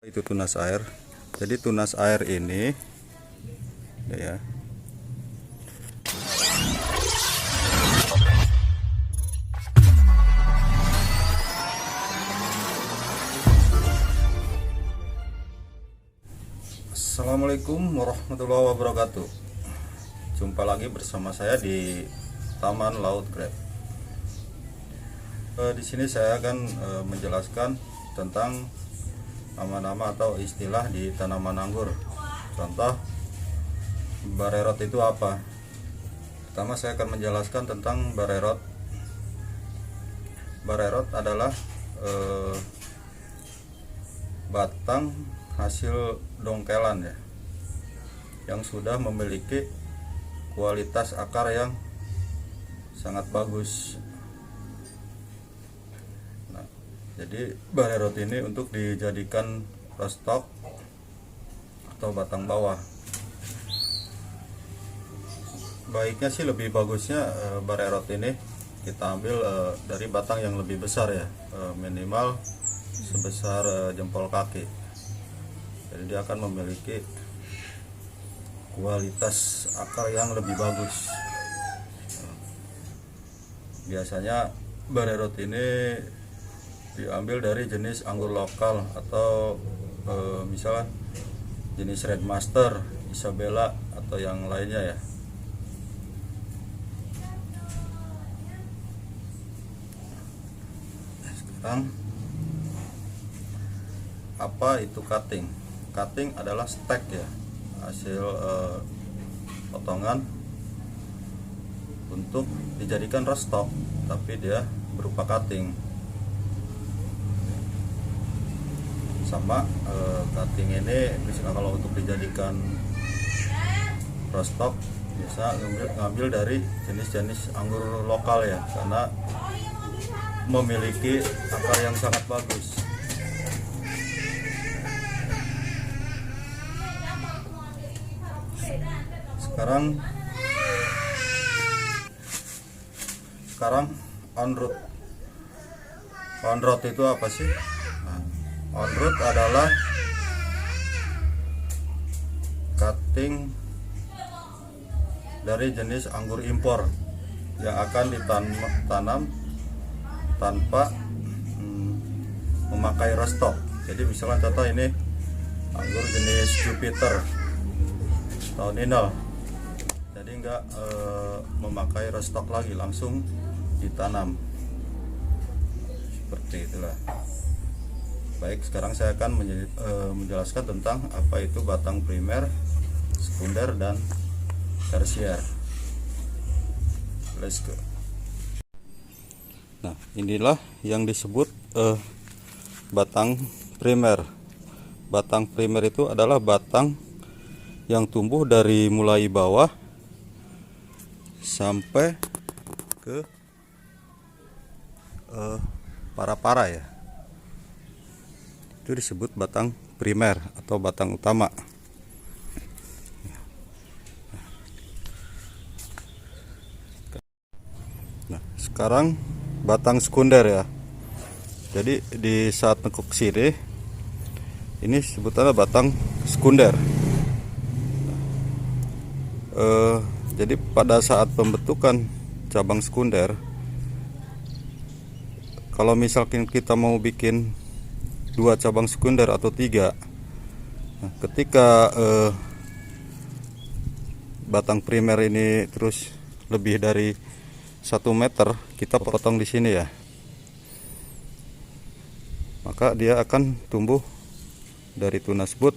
Itu tunas air. Jadi tunas air ini ya. Assalamualaikum warahmatullahi wabarakatuh. Jumpa lagi bersama saya di Taman Laut Grab. Di sini saya akan menjelaskan tentang nama-nama atau istilah di tanaman anggur. Contoh, barerot itu apa? Pertama saya akan menjelaskan tentang barerot. Barerot adalah batang hasil dongkelan ya, yang sudah memiliki kualitas akar yang sangat bagus. Jadi barerot ini untuk dijadikan rostok atau batang bawah. Baiknya sih lebih bagusnya barerot ini kita ambil dari batang yang lebih besar ya, minimal sebesar jempol kaki. Jadi dia akan memiliki kualitas akar yang lebih bagus. Biasanya barerot ini diambil dari jenis anggur lokal atau misalnya jenis Red Master, Isabella atau yang lainnya ya. Sekarang apa itu cutting? Cutting adalah stek ya, hasil potongan untuk dijadikan rostok, tapi dia berupa cutting. Sama cutting ini misalnya kalau untuk dijadikan rostok bisa ngambil dari jenis-jenis anggur lokal ya, karena memiliki akar yang sangat bagus. Sekarang on root. On root itu apa sih? On root adalah cutting dari jenis anggur impor yang akan ditanam tanpa memakai rostok. Jadi misalnya contoh ini anggur jenis Jupiter atau Ninal, jadi enggak memakai rostok lagi, langsung ditanam seperti itulah. Baik, sekarang saya akan menjelaskan tentang apa itu batang primer, sekunder, dan tersier. Let's go. Nah, inilah yang disebut batang primer. Batang primer itu adalah batang yang tumbuh dari mulai bawah sampai ke para-para ya. Itu disebut batang primer atau batang utama. Nah, sekarang batang sekunder ya. Jadi di saat nekuk sini, ini sebutannya batang sekunder. Jadi pada saat pembentukan cabang sekunder, kalau misalkan kita mau bikin 2 cabang sekunder atau 3, nah, ketika batang primer ini terus lebih dari 1 meter, kita potong di sini ya, maka dia akan tumbuh dari tunas bud.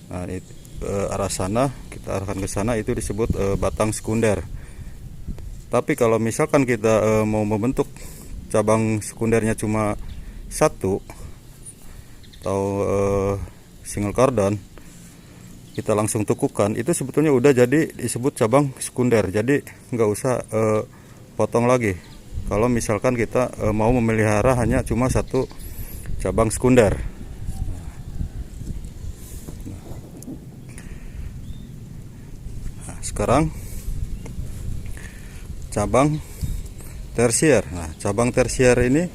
Nah, arah sana, kita arahkan ke sana, itu disebut batang sekunder. Tapi kalau misalkan kita mau membentuk cabang sekundernya cuma 1 atau single cordon, kita langsung tukukan, itu sebetulnya udah jadi disebut cabang sekunder. Jadi nggak usah potong lagi kalau misalkan kita mau memelihara hanya cuma 1 cabang sekunder. Nah, sekarang cabang tersier. Nah, cabang tersier ini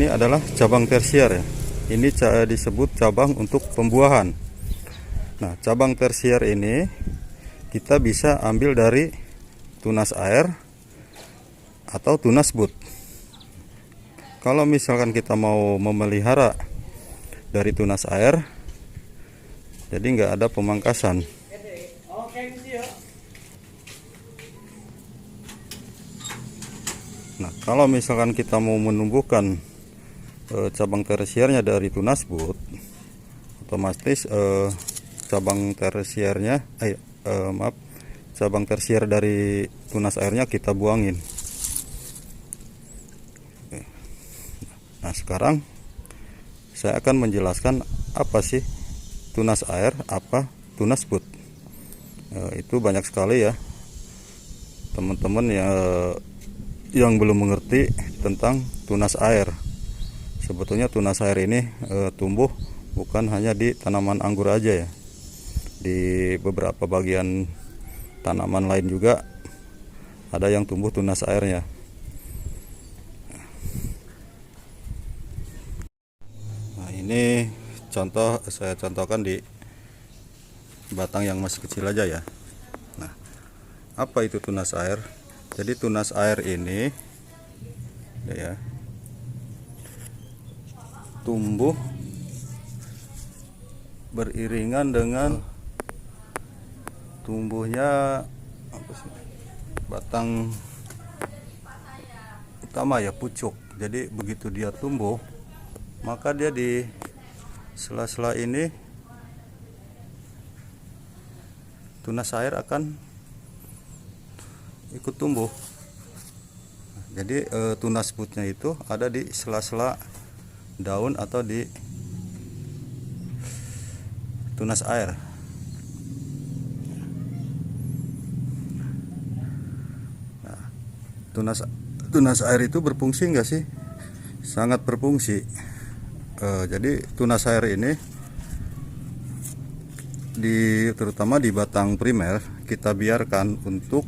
adalah cabang tersier ya. ini disebut cabang untuk pembuahan. Nah, cabang tersier ini kita bisa ambil dari tunas air atau tunas bud. Kalau misalkan kita mau memelihara dari tunas air, jadi nggak ada pemangkasan. Nah, kalau misalkan kita mau menumbuhkan cabang tersiernya dari tunas bud, otomatis cabang tersiernya cabang tersier dari tunas airnya kita buangin. Nah, sekarang saya akan menjelaskan apa sih tunas air, apa tunas bud. Itu banyak sekali ya teman-teman yang belum mengerti tentang tunas air. Sebetulnya tunas air ini tumbuh bukan hanya di tanaman anggur aja ya, di beberapa bagian tanaman lain juga ada yang tumbuh tunas airnya. Nah, ini contoh, saya contohkan di batang yang masih kecil aja ya. Nah, apa itu tunas air? Jadi tunas air ini ya tumbuh beriringan dengan tumbuhnya batang utama ya, pucuk. Jadi begitu dia tumbuh, maka dia di sela-sela ini tunas air akan ikut tumbuh. Jadi tunas budnya itu ada di sela-sela daun atau di tunas air. Nah, tunas air itu berfungsi enggak sih? Sangat berfungsi. Jadi tunas air ini terutama di batang primer kita biarkan untuk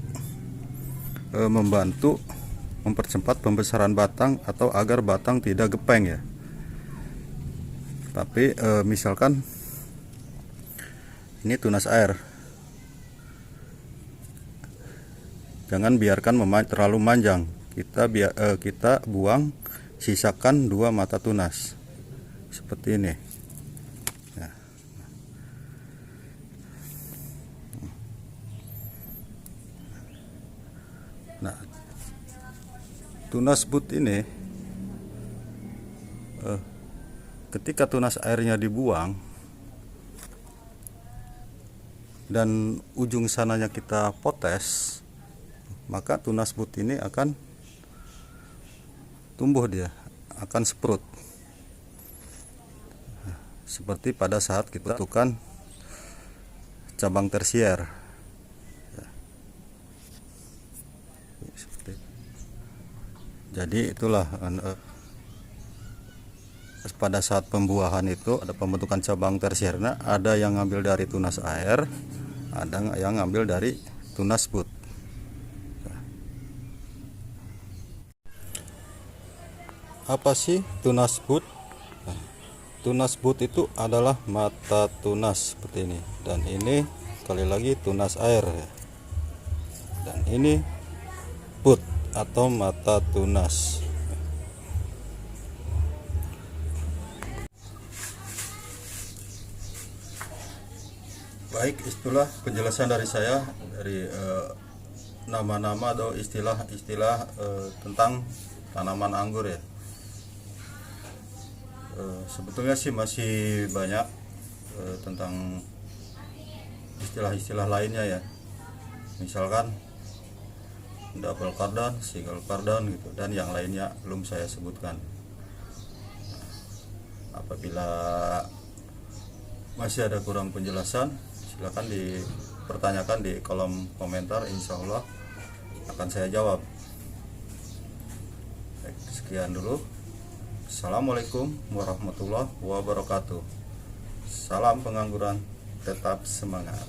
membantu mempercepat pembesaran batang atau agar batang tidak gepeng ya. Tapi misalkan ini tunas air, jangan biarkan terlalu manjang. Kita buang, sisakan 2 mata tunas seperti ini. Nah, tunas bud ini ketika tunas airnya dibuang dan ujung sananya kita potes, maka tunas bud ini akan tumbuh, dia akan sprout seperti pada saat kita tentukan cabang tersier. Jadi itulah pada saat pembuahan itu ada pembentukan cabang tersier. Nah, ada yang ngambil dari tunas air, ada yang ngambil dari tunas bud. Apa sih tunas bud? Nah, tunas bud itu adalah mata tunas seperti ini, dan ini sekali lagi tunas air ya. Dan ini bud atau mata tunas. Baik, itulah penjelasan dari saya dari nama-nama atau istilah-istilah tentang tanaman anggur ya. Sebetulnya sih masih banyak tentang istilah-istilah lainnya ya. Misalkan double cardon, single cardon gitu, dan yang lainnya belum saya sebutkan. Apabila masih ada kurang penjelasan, silakan dipertanyakan di kolom komentar, insya Allah akan saya jawab. Baik, sekian dulu. Assalamualaikum warahmatullahi wabarakatuh. Salam pengangguran, tetap semangat.